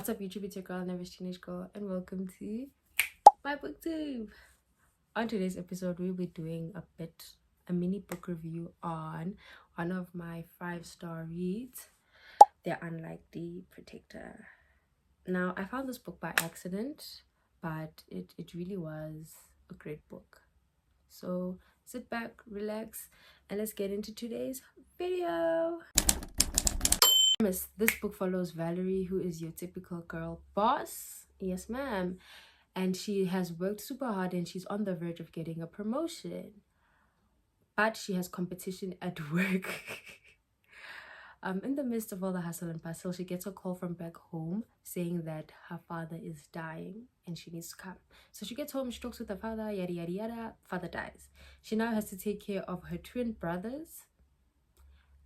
What's up, YouTube? It's your girl, Never Teenage Girl, and welcome to my booktube. On today's episode, we'll be doing a mini book review on one of my 5-star reads, The Unlikely Protector. Now, I found this book by accident, but it really was a great book. So sit back, relax, and let's get into today's video. This book follows Valerie, who is your typical girl boss. Yes, ma'am. And she has worked super hard and she's on the verge of getting a promotion. But she has competition at work. In the midst of all the hustle and bustle, she gets a call from back home saying that her father is dying and she needs to come. So she gets home, she talks with her father, yada yada yada. Father dies. She now has to take care of her twin brothers.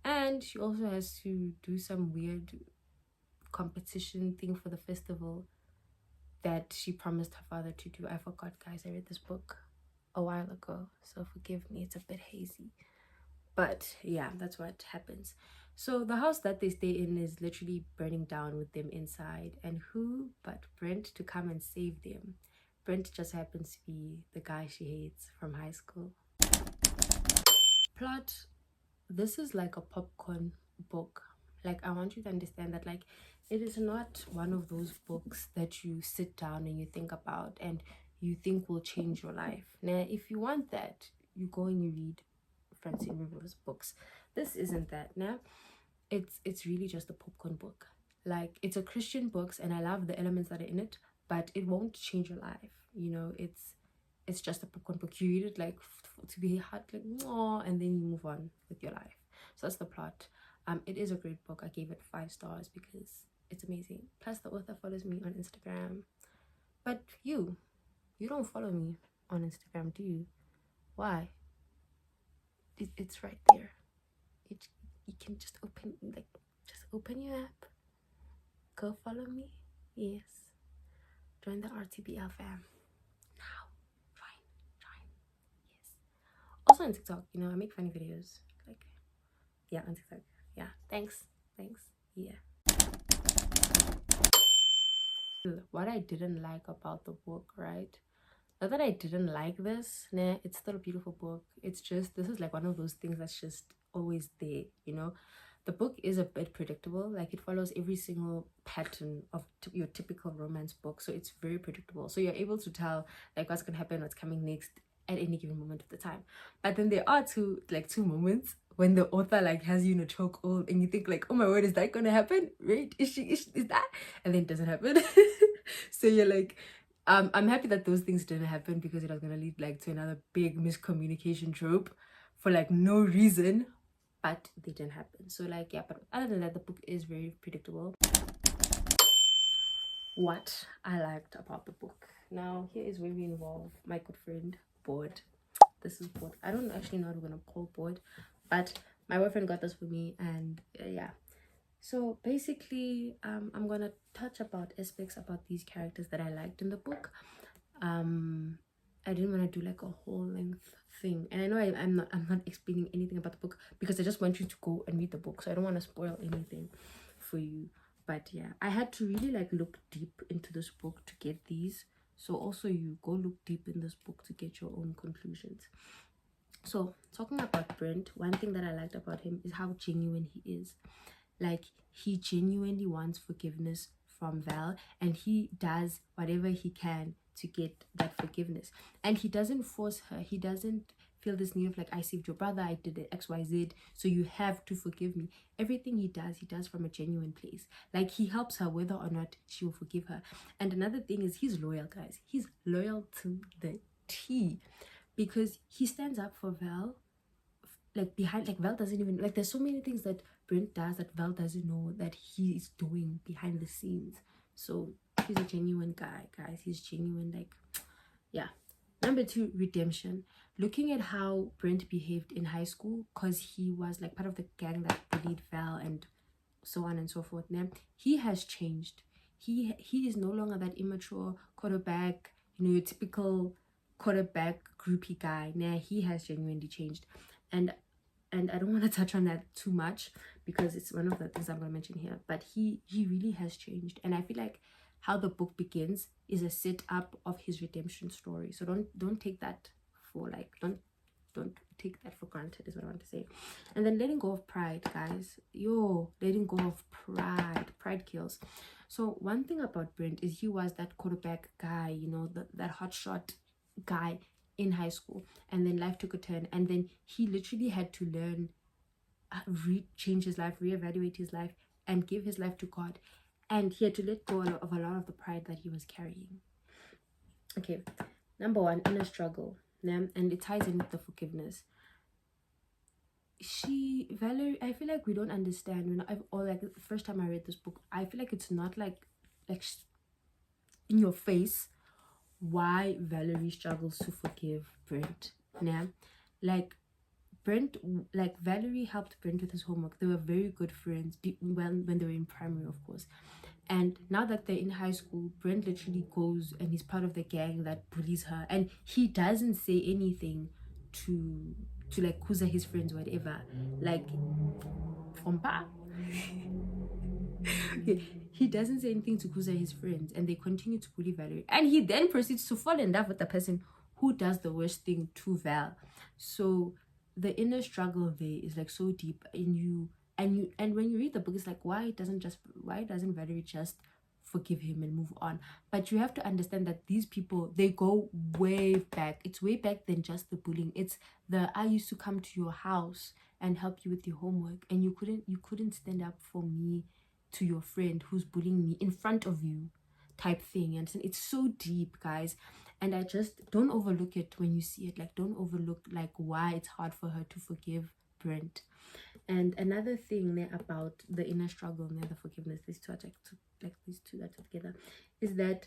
And she also has to do some weird competition thing for the festival that she promised her father to do. I forgot, guys. I read this book a while ago, so forgive me. It's a bit hazy. But yeah, that's what happens. So the house that they stay in is literally burning down with them inside. And who but Brent to come and save them? Brent just happens to be the guy she hates from high school. Plot. This is like a popcorn book. Like, I want you to understand that, like, it is not one of those books that you sit down and you think about and you think will change your life. Now, if you want that, you go and you read Francine River's books. This isn't that. Now, it's really just a popcorn book. Like, it's a Christian books and I love the elements that are in it, but it won't change your life. You know, it's just a popcorn book. You read it like to be heart like, oh, and then you move on with your life. So that's the plot. It is a great book. I gave it 5 stars because it's amazing. Plus the author follows me on Instagram. But you don't follow me on Instagram, do you? Why? It's right there. You can just open your app. Go follow me. Yes. Join the RTBL fam. Also on TikTok, you know, I make funny videos. Like, yeah, on TikTok. Yeah, thanks. Yeah. What I didn't like about the book, right? Not that I didn't like this. Nah, it's still a beautiful book. It's just, this is like one of those things that's just always there, you know? The book is a bit predictable. Like, it follows every single pattern of your typical romance book. So it's very predictable. So you're able to tell, like, what's going to happen, what's coming next at any given moment of the time. But then there are two moments when the author like has you in a chokehold and you think like, oh my word, is that gonna happen? Right? Is that? And then it doesn't happen. So you're like, I'm happy that those things didn't happen because it was gonna lead like to another big miscommunication trope for like no reason, but they didn't happen. So like, yeah, but other than that, the book is very predictable. What I liked about the book. Now here is where we involve my good friend Board. This is Board. I don't actually know what we're gonna call Board, but my boyfriend got this for me, and yeah. So basically, I'm gonna touch about aspects about these characters that I liked in the book. I didn't want to do like a whole length thing, and I know I'm not explaining anything about the book because I just want you to go and read the book, so I don't want to spoil anything for you. But yeah, I had to really like look deep into this book to get these. So also you go look deep in this book to get your own conclusions. So talking about Brent, one thing that I liked about him is how genuine he is. Like, he genuinely wants forgiveness from Val, and he does whatever he can to get that forgiveness. And he doesn't force her. He doesn't feel this need of like, I saved your brother, I did XYZ, so you have to forgive me. Everything he does from a genuine place. Like, he helps her whether or not she will forgive her. And another thing is, he's loyal, guys. He's loyal to the T, because he stands up for Val. Like, behind, like, Val doesn't even, like, there's so many things that Brent does that Val doesn't know that he is doing behind the scenes. So he's a genuine guy, guys. He's genuine. Like, yeah. Number 2, redemption. Looking at how Brent behaved in high school, because he was like part of the gang that bullied Val and so on and so forth. Now he has changed. He is no longer that immature quarterback, you know, your typical quarterback groupie guy. Now he has genuinely changed. And and I don't want to touch on that too much because it's one of the things I'm going to mention here, but he really has changed. And I feel like how the book begins is a setup of his redemption story. So don't take that for like, don't take that for granted is what I want to say. And then letting go of pride, guys. Letting go of pride kills. So one thing about Brent is he was that quarterback guy, you know, that hotshot guy in high school, and then life took a turn, and then he literally had to learn, change his life, reevaluate his life, and give his life to God, and he had to let go of a lot of the pride that he was carrying. Okay, number one, inner struggle, and it ties in with the forgiveness. Valerie, I feel like we don't understand like the first time I read this book, I feel like it's not like in your face why Valerie struggles to forgive Brent. Yeah, like Brent, like Valerie helped Brent with his homework. They were very good friends when they were in primary, of course. And now that they're in high school, Brent literally goes and he's part of the gang that bullies her, and he doesn't say anything to like Kuza, his friends, whatever. Like from he doesn't say anything to Kuza, his friends, and they continue to bully Valerie. And he then proceeds to fall in love with the person who does the worst thing to Val. So the inner struggle there is like so deep in you. And when you read the book, it's like, why doesn't Valerie just forgive him and move on? But you have to understand that these people, they go way back. It's way back than just the bullying. It's I used to come to your house and help you with your homework, and you couldn't stand up for me to your friend who's bullying me in front of you, type thing. And it's so deep, guys. And I just don't overlook it when you see it. Like, don't overlook like why it's hard for her to forgive Brent. And another thing there about the inner struggle and the forgiveness, these two that are together, is that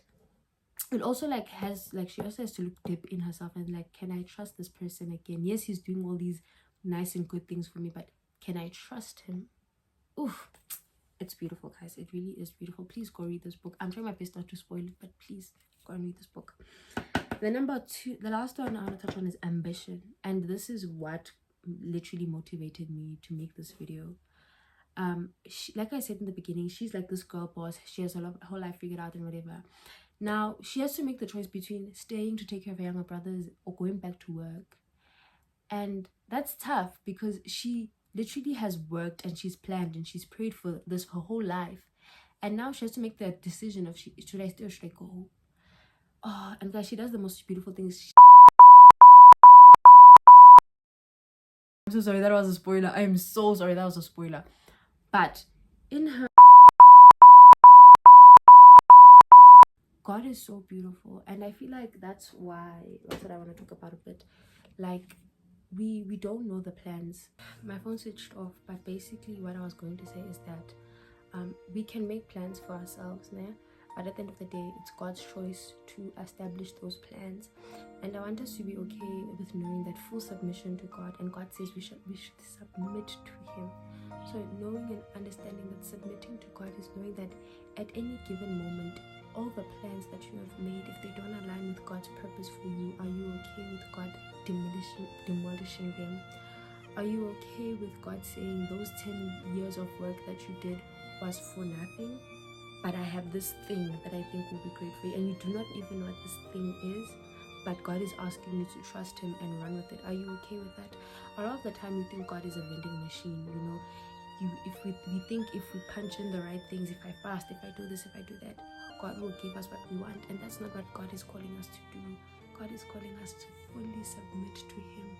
it also like she also has to look deep in herself and like, can I trust this person again? Yes, he's doing all these nice and good things for me, but can I trust him? Oof, it's beautiful, guys. It really is beautiful. Please go read this book. I'm trying my best not to spoil it, but please go and read this book. The last one I want to touch on is ambition, and this is what literally motivated me to make this video. Like I said in the beginning, she's like this girl boss. She has her whole life figured out and whatever. Now she has to make the choice between staying to take care of her younger brothers or going back to work, and that's tough because she literally has worked and she's planned and she's prayed for this her whole life, and now she has to make that decision of should I stay or should I go? Oh, and guys, she does the most beautiful things. I'm so sorry, that was a spoiler. I am so sorry, that was a spoiler. But in her, God is so beautiful, and I feel like that's what I want to talk about a bit. Like, we don't know the plans. My phone switched off, but basically what I was going to say is that we can make plans for ourselves, né? But at the end of the day, it's God's choice to establish those plans. And I want us to be okay with knowing that full submission to God, and God says we should submit to him. So knowing and understanding that submitting to God is knowing that at any given moment, all the plans that you have made, if they don't align with God's purpose for you, are you okay with God demolishing them? Are you okay with God saying those 10 years of work that you did was for nothing? But I have this thing that I think will be great for you, and you do not even know what this thing is, but God is asking you to trust him and run with it. Are you okay with that? A lot of the time we think God is a vending machine, you know. We think if we punch in the right things, if I fast, if I do this, if I do that, God will give us what we want. And that's not what God is calling us to do. God is calling us to fully submit to him.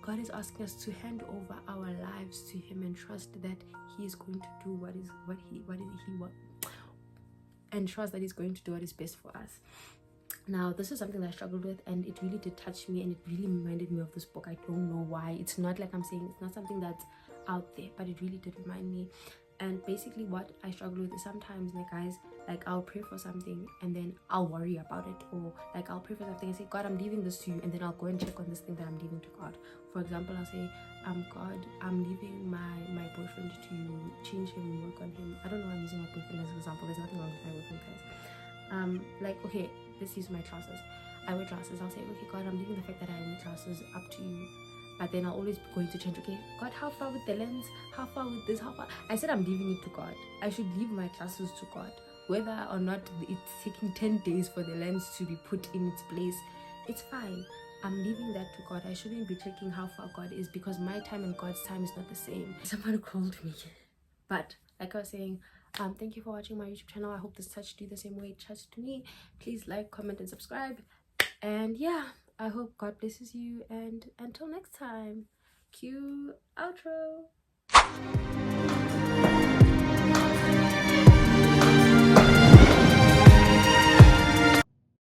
God is asking us to hand over our lives to him and trust that he is going to do what he wants, and trust that he's going to do what is best for us. Now, this is something that I struggled with, and it really did touch me, and it really reminded me of this book. I don't know why. It's not like I'm saying it's not something that's out there, but it really did remind me. And basically what I struggle with is sometimes, like, guys, like I'll pray for something and then I'll worry about it, or like I'll pray for something and say, God, I'm leaving this to you, and then I'll go and check on this thing that I'm leaving to God. For example, I'll say, God, I'm leaving my boyfriend to you, change him, work on him. I don't know why I'm using my boyfriend as an example. There's nothing wrong with my boyfriend, guys. Like, okay, let's use my trousers. I wear trousers. I'll say, okay, God, I'm leaving the fact that I wear trousers up to you. But then I'll always be going to change. Okay, God, how far with the lens? How far with this? How far? I said I'm leaving it to God. I should leave my classes to God. Whether or not it's taking 10 days for the lens to be put in its place, it's fine. I'm leaving that to God. I shouldn't be checking how far God is, because my time and God's time is not the same. Someone called me. But like I was saying, thank you for watching my YouTube channel. I hope this touched you the same way it touched me. Please like, comment, and subscribe. And yeah, I hope God blesses you. And until next time, cue outro.